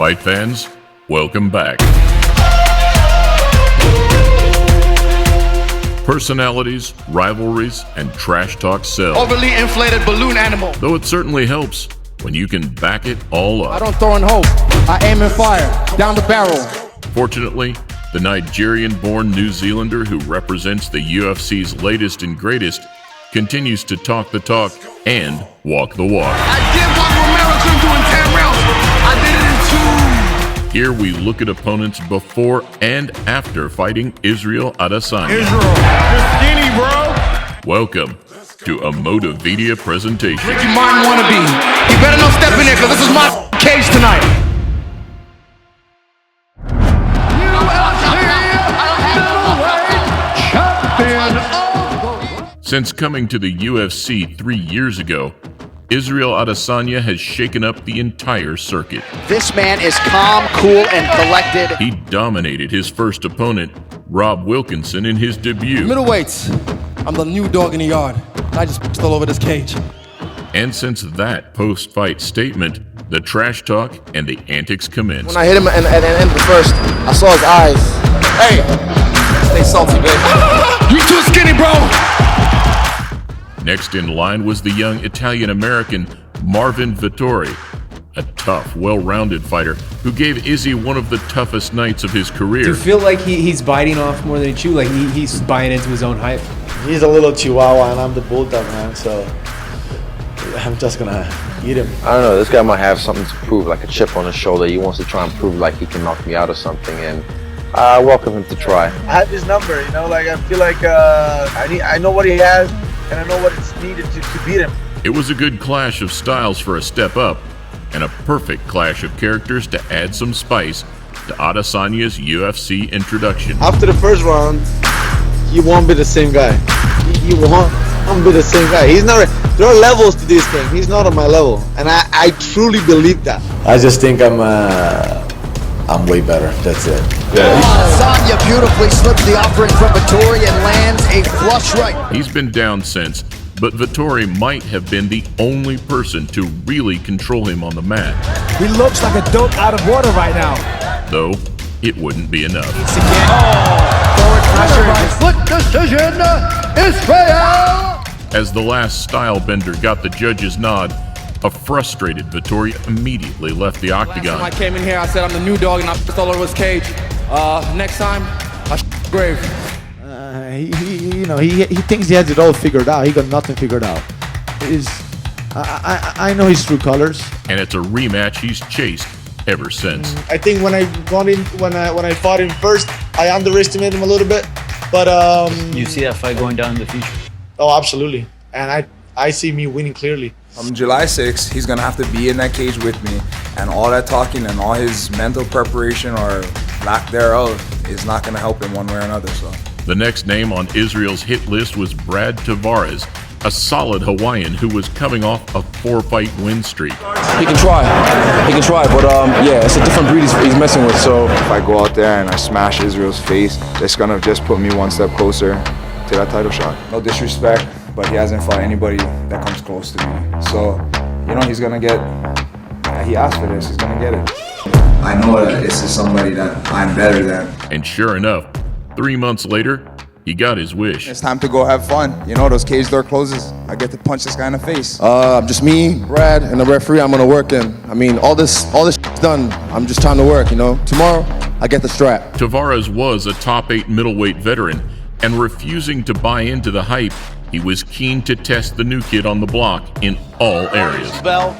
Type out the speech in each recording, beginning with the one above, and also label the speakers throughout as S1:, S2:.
S1: Fight fans, welcome back. Personalities, rivalries, and trash talk sell.
S2: Overly inflated balloon animal.
S1: Though it certainly helps when you can back it all up.
S2: I don't throw in hope. I aim and fire down the barrel.
S1: Fortunately, the Nigerian-born New Zealander who represents the UFC's latest and greatest continues to talk the talk and walk the walk.
S2: I did what Romero couldn't do in 10 rounds. I did it in 2.
S1: Here we look at opponents before and after fighting Israel Adesanya.
S2: Israel, you're skinny, bro.
S1: Welcome to a Motivedia presentation.
S2: Ricky Martin wannabe. You better not step in there because this is my cage tonight.
S1: Since coming to the UFC 3 years ago, Israel Adesanya has shaken up the entire circuit.
S3: This man is calm, cool, and collected.
S1: He dominated his first opponent, Rob Wilkinson, in his debut.
S2: Middleweights, I'm the new dog in the yard. I just stole over this cage.
S1: And since that post-fight statement, the trash talk and the antics commenced.
S4: When I hit him at the end of the first, I saw his eyes. Hey, stay salty, baby.
S2: You too skinny, bro.
S1: Next in line was the young Italian-American Marvin Vettori, a tough, well-rounded fighter who gave Izzy one of the toughest nights of his career.
S5: Do you feel like he's biting off more than he chews? Like he's buying into his own hype?
S4: He's a little chihuahua and I'm the bulldog, man, so I'm just gonna eat him.
S6: I don't know, this guy might have something to prove, like a chip on his shoulder. He wants to try and prove like he can knock me out or something, and I welcome him to try.
S4: I have his number, you know, like I feel like I know what he has and I know what it's needed to beat him.
S1: It was a good clash of styles for a step up, and a perfect clash of characters to add some spice to Adesanya's UFC introduction.
S4: After the first round, you won't be the same guy. You won't be the same guy. He's not. There are levels to this thing. He's not on my level, and I truly believe that.
S7: I just think I'm way better. That's it.
S3: Adesanya beautifully slips the offering from Vettori and lands a flush right.
S1: He's been down since, but Vettori might have been the only person to really control him on the mat.
S2: He looks like a dope out of water right now.
S1: Though, it wouldn't be enough.
S3: Forward pressure.
S2: Split decision, Israel.
S1: As the Last Stylebender got the judge's nod, a frustrated Vettori immediately left the octagon.
S2: I came in here, I said I'm the new dog and I stole over his cage. Next time, I grave.
S7: He thinks he has it all figured out. He got nothing figured out. I know his true colors.
S1: And it's a rematch he's chased ever since.
S4: I think when I fought him first, I underestimated him a little bit, but
S8: You see that fight going down in the future?
S4: Oh, absolutely, and I see me winning clearly.
S9: July 6th, he's gonna have to be in that cage with me, and all that talking and all his mental preparation or lack thereof is not gonna help him one way or another. So
S1: The next name on Israel's hit list was Brad Tavares, a solid Hawaiian who was coming off a 4-fight win streak.
S10: He can try, but yeah, it's a different breed he's messing with, so.
S9: if I go out there and I smash Israel's face, it's gonna just put me one step closer to that title shot. No disrespect, but he hasn't fought anybody that comes close to me. So, he's gonna get, he asked for this, he's gonna get it. I know that this is somebody that I'm better than.
S1: And sure enough, 3 months later, he got his wish.
S9: It's time to go have fun. Those cage door closes. I get to punch this guy in the face.
S10: Just me, Brad, and the referee. I'm gonna work in. I mean, all this is done. I'm just time to work. Tomorrow, I get the strap.
S1: Tavares was a top 8 middleweight veteran, and refusing to buy into the hype, he was keen to test the new kid on the block in all areas.
S3: Bell.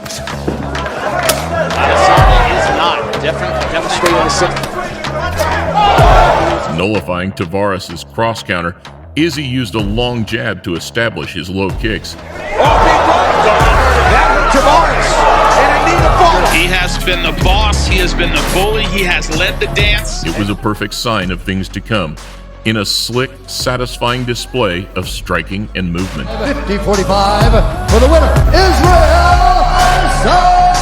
S3: Adesanya is not demonstrating.
S1: Nullifying Tavares' cross counter, Izzy used a long jab to establish his low kicks.
S11: He has been the boss, he has been the bully, he has led the dance.
S1: It was a perfect sign of things to come, in a slick, satisfying display of striking and movement.
S2: 50-45 for the winner, Israel Adesanya!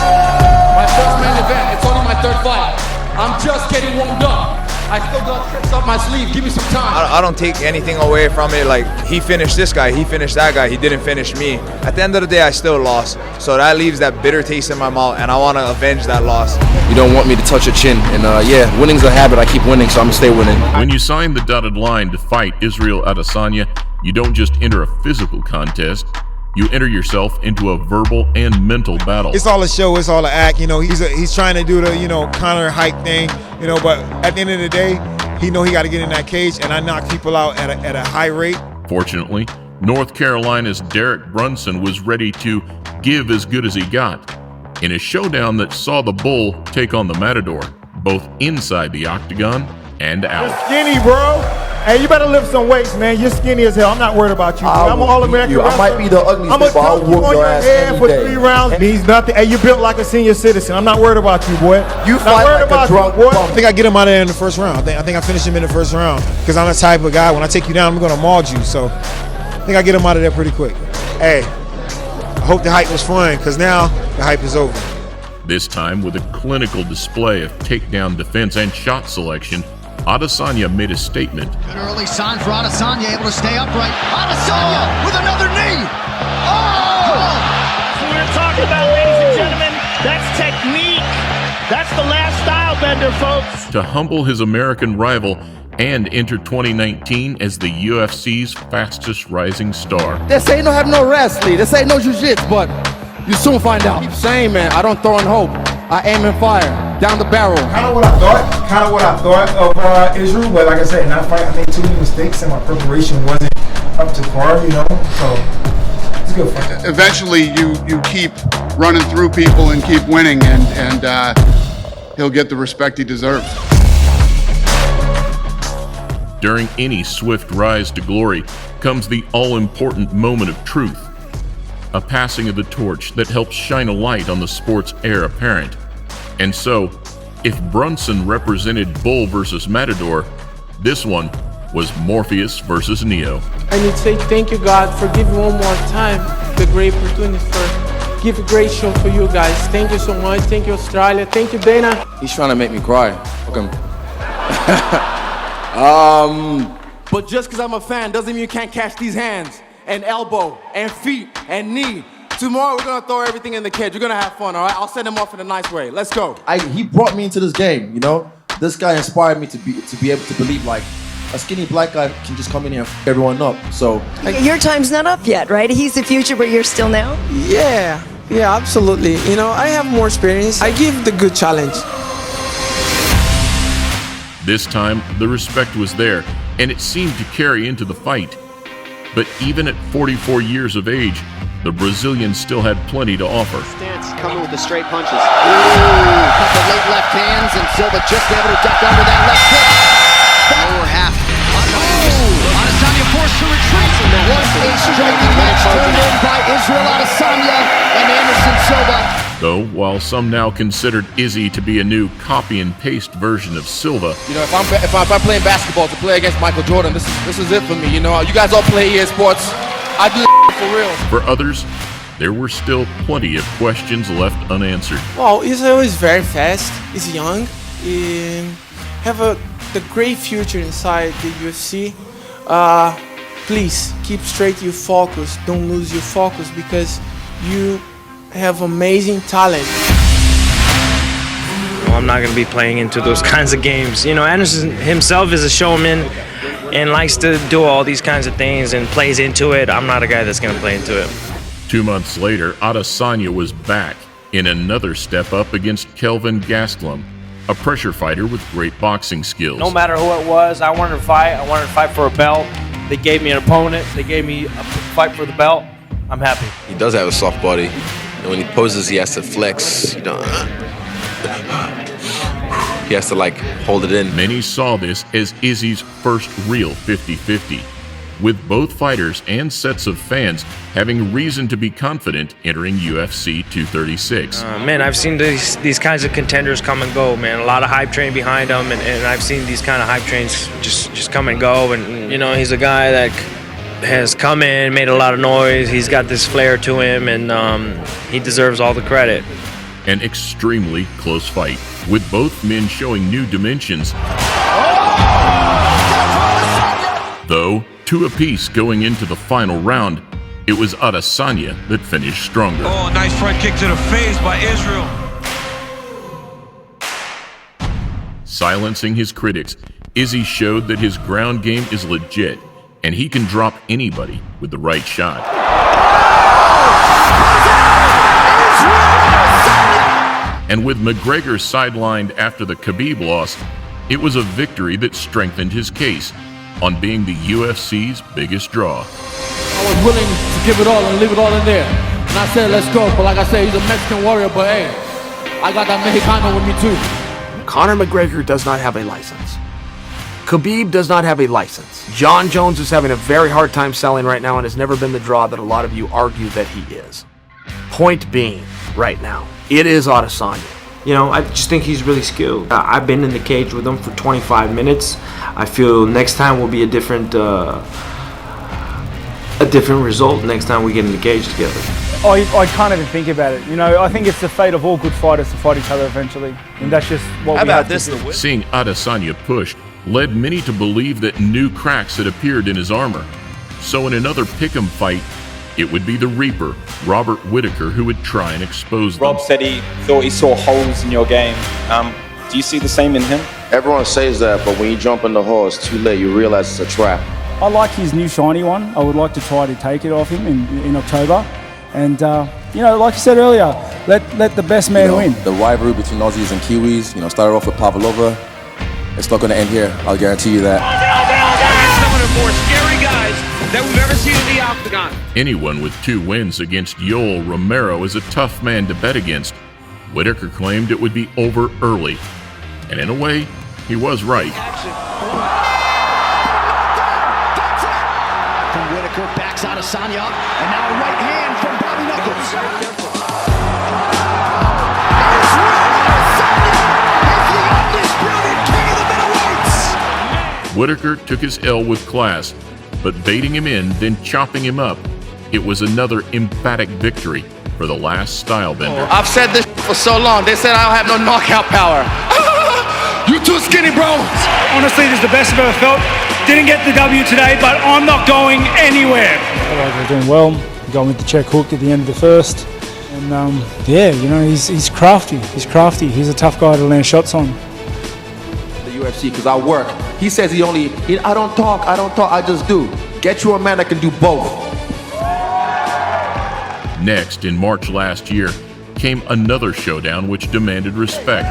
S2: My first main event, it's only my third fight. I'm just getting warmed up. I still got tricks up my sleeve. Give me some time.
S9: I don't take anything away from it. Like, he finished this guy, he finished that guy, he didn't finish me. At the end of the day, I still lost. So that leaves that bitter taste in my mouth, and I want to avenge that loss.
S10: You don't want me to touch your chin, and yeah, winning's a habit. I keep winning, so I'm gonna stay winning.
S1: When you sign the dotted line to fight Israel Adesanya, you don't just enter a physical contest, you enter yourself into a verbal and mental battle.
S12: It's all a show, it's all an act, you know, he's trying to do the, you know, counter hype thing, you know, but at the end of the day, he got to get in that cage, and I knock people out at a high rate.
S1: Fortunately, North Carolina's Derek Brunson was ready to give as good as he got in a showdown that saw the Bull take on the Matador, both inside the octagon and out.
S13: You're skinny, bro. Hey, you better lift some weights, man. You're skinny as hell. I'm not worried about you. I'm an All-American wrestler.
S7: I might be the ugliest,
S13: I'm gonna
S7: but I'll
S13: choke you
S7: whoop
S13: on
S7: your
S13: your
S7: ass
S13: head
S7: any
S13: for
S7: day.
S13: 3 rounds. Means nothing. Hey, you built like a senior citizen. I'm not worried about you, boy.
S7: You
S13: not
S7: fight
S13: worried
S7: like
S13: about
S7: a drunk
S13: you, boy.
S12: I think I get him out of there in the first round. I think I finish him in the first round because I'm the type of guy, when I take you down, I'm going to maul you. So I think I get him out of there pretty quick. Hey, I hope the hype was fun because now the hype is over.
S1: This time with a clinical display of takedown defense and shot selection, Adesanya made a statement.
S3: Good early sign for Adesanya, able to stay upright. Adesanya with another knee. Oh!
S11: So we're talking about, ladies and gentlemen, that's technique. That's the Last Stylebender, folks.
S1: To humble his American rival and enter 2019 as the UFC's fastest rising star.
S2: This ain't have no wrestling. This ain't no jiu-jitsu, but you soon find out. Keep saying, man, I don't throw in hope. I aim and fire down the barrel.
S13: Kind of what I thought of Israel, but like I said, in that fight, I made too many mistakes, and my preparation wasn't up to par, you know. So it's a good fight.
S14: Eventually, you keep running through people and keep winning, and he'll get the respect he deserves.
S1: During any swift rise to glory comes the all-important moment of truth, a passing of the torch that helps shine a light on the sport's heir apparent. And so, if Brunson represented Bull versus Matador, this one was Morpheus versus Neo.
S15: I need to say thank you, God, for giving one more time the great opportunity for give a great show for you guys. Thank you so much. Thank you, Australia. Thank you, Dana.
S10: He's trying to make me cry. Fuck him.
S2: But just because I'm a fan doesn't mean you can't catch these hands and elbow and feet and knee. Tomorrow we're gonna throw everything in the cage. We're gonna have fun, all right? I'll send him off in a nice way. Let's go.
S7: He brought me into this game, you know? This guy inspired me to be able to believe, like, a skinny black guy can just come in here and f everyone up. So
S16: your time's not up yet, right? He's the future, but you're still now?
S15: Yeah, absolutely. You know, I have more experience. I give the good challenge.
S1: This time, the respect was there, and it seemed to carry into the fight. But even at 44 years of age, the Brazilian still had plenty to offer.
S3: Stance coming with the straight punches. Ooh, couple late left hands, and Silva just able to duck under that left kick. Lower half. Adesanya forced to retreat. What a striking match turned in by Israel Adesanya and Anderson Silva.
S1: Though, while some now considered Izzy to be a new copy and paste version of Silva,
S2: You know, if I'm playing basketball to play against Michael Jordan, this is it for me. You know, you guys all play EA Sports. I do for real.
S1: for others, there were still plenty of questions left unanswered.
S15: Well, Israel is very fast. He's young. He have the great future inside the UFC. Please keep straight your focus. Don't lose your focus because you have amazing talent.
S8: Well, I'm not going to be playing into those kinds of games. You know, Anderson himself is a showman and likes to do all these kinds of things and plays into it. I'm not a guy that's going to play into it.
S1: 2 months later, Adesanya was back in another step up against Kelvin Gastelum, a pressure fighter with great boxing skills.
S8: No matter who it was, I wanted to fight. I wanted to fight for a belt. They gave me an opponent. They gave me a fight for the belt. I'm happy.
S17: He does have a soft body. And when he poses, he has to flex. You know, he has to like hold it in.
S1: Many saw this as Izzy's first real 50-50, with both fighters and sets of fans having reason to be confident entering UFC 236.
S8: Man, I've seen these kinds of contenders come and go, man. A lot of hype train behind them, and I've seen these kind of hype trains just come and go. And, you know, he's a guy that has come in, made a lot of noise. He's got this flair to him, and he deserves all the credit.
S1: An extremely close fight, with both men showing new dimensions. Though, 2 apiece going into the final round, it was Adesanya that finished stronger.
S18: Oh, nice front kick to the face by Israel.
S1: Silencing his critics, Izzy showed that his ground game is legit, and he can drop anybody with the right shot. And with McGregor sidelined after the Khabib loss, it was a victory that strengthened his case on being the UFC's biggest draw.
S2: I was willing to give it all and leave it all in there. And I said, let's go. But like I said, he's a Mexican warrior, but hey, I got that Mexicano with me too.
S19: Conor McGregor does not have a license. Khabib does not have a license. John Jones is having a very hard time selling right now and has never been the draw that a lot of you argue that he is. Point being, right now, it is Adesanya.
S5: You know, I just think he's really skilled. I've been in the cage with him for 25 minutes. I feel next time will be a different result next time we get in the cage together.
S20: I can't even think about it. You know, I think it's the fate of all good fighters to fight each other eventually. And that's just what we have to do.
S1: Seeing Adesanya pushed led many to believe that new cracks had appeared in his armor. So in another pick'em fight, it would be the Reaper, Robert Whittaker, who would try and expose them.
S21: Rob said he thought he saw holes in your game. Do you see the same in him?
S6: Everyone says that, but when you jump in the hole, it's too late. You realize it's a trap.
S20: I like his new shiny one. I would like to try to take it off him in October. And, you know, like you said earlier, let the best man win.
S10: The rivalry between Aussies and Kiwis, you know, started off with Pavlova. It's not going to end here. I'll guarantee you that.
S18: Some of the more scary guys that we've ever seen in the octagon.
S1: Anyone with 2 wins against Yoel Romero is a tough man to bet against. Whittaker claimed it would be over early. And in a way, he was right.
S3: From Whittaker, backs Adesanya up, and now a right hand from Bobby Knuckles.
S1: Whittaker took his L with class, but baiting him in, then chopping him up, it was another emphatic victory for the Last Stylebender.
S2: I've said this for so long. They said I don't have no knockout power. You too skinny, bro.
S20: Honestly, this is the best I've ever felt. Didn't get the W today, but I'm not going anywhere. We're doing well. Going with the check hook at the end of the first. And yeah, you know, he's crafty. He's crafty. He's a tough guy to land shots on.
S7: The UFC, because I work. He says I don't talk, I just do. Get you a man that can do both.
S1: Next, in March last year, came another showdown which demanded respect.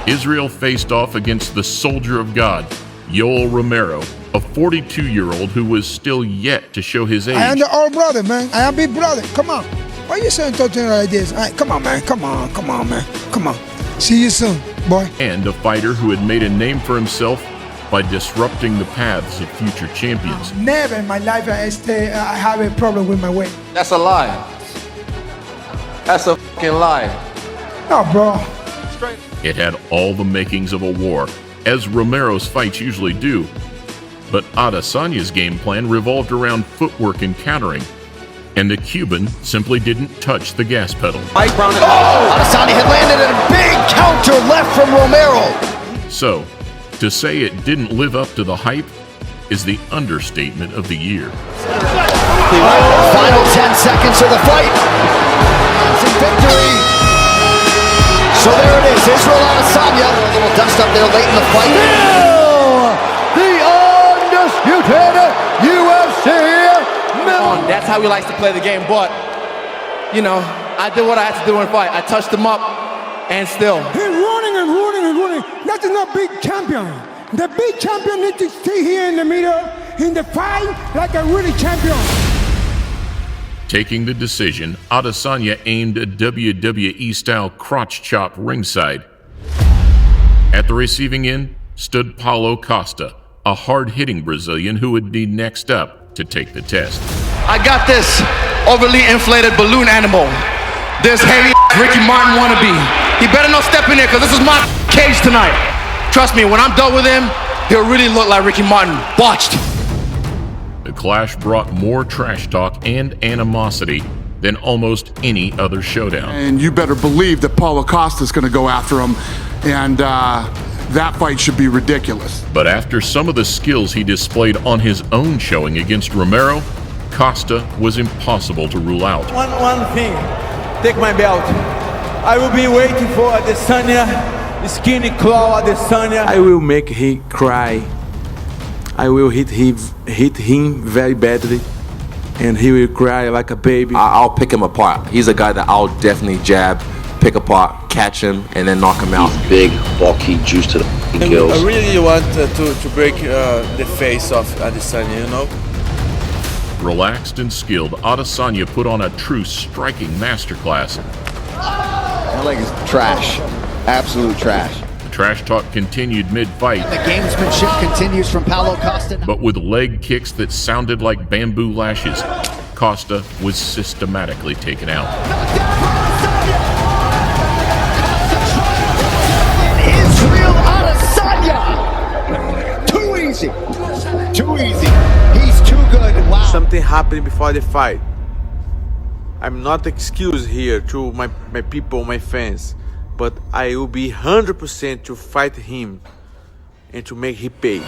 S1: Israel faced off against the soldier of God, Yoel Romero, a 42-year-old who was still yet to show his age.
S22: I am the old brother, man. I am big brother. Come on. Why you saying something like this? All right, come on, man. Come on, man. Come on. See you soon, boy.
S1: And a fighter who had made a name for himself by disrupting the paths of future champions.
S22: Never in my life I have a problem with my weight.
S7: That's a lie. That's a fucking lie.
S22: No, bro.
S1: It had all the makings of a war, as Romero's fights usually do. But Adesanya's game plan revolved around footwork and countering, and the Cuban simply didn't touch the gas pedal.
S3: Adesanya had landed a big counter left from Romero.
S1: So, to say it didn't live up to the hype is the understatement of the year.
S3: Final 10 seconds of the fight. It's a victory. So there it is, Israel Adesanya. A little dust up there late in the fight. Still the undisputed UFC.
S2: That's how he likes to play the game, but, you know, I did what I had to do in the fight. I touched him up, and still.
S22: He's running and running and running. That is not big champion. The big champion needs to stay here in the middle, in the fight, like a really champion.
S1: Taking the decision, Adesanya aimed a WWE-style crotch chop ringside. At the receiving end stood Paulo Costa, a hard-hitting Brazilian who would be next up to take the test.
S2: I got this overly inflated balloon animal. This heavy Ricky Martin wannabe. He better not step in there because this is my cage tonight. Trust me, when I'm done with him, he'll really look like Ricky Martin. Botched.
S1: The clash brought more trash talk and animosity than almost any other showdown.
S14: And you better believe that Paulo Costa's going to go after him. and that fight should be ridiculous.
S1: But after some of the skills he displayed on his own showing against Romero, Costa was impossible to rule out.
S4: One thing, take my belt. I will be waiting for Adesanya, skinny claw Adesanya.
S15: I will make him cry. I will hit him very badly, and he will cry like a baby.
S6: I'll pick him apart. He's a guy that I'll definitely jab, pick apart, catch him, and then knock him out.
S17: He's big, bulky, juice to the gills.
S4: I really want to break the face of Adesanya, you know?
S1: Relaxed and skilled, Adesanya put on a true striking masterclass.
S3: That leg is trash. Absolute trash.
S1: The trash talk continued mid-fight.
S3: The gamesmanship continues from Paulo Costa.
S1: But with leg kicks that sounded like bamboo lashes, Costa was systematically taken out.
S3: Israel Adesanya! Too easy. Too easy. He's too good. Wow.
S15: Something happened before the fight. I'm not excused here to my people, my fans, but I will be 100% to fight him and to make him pay.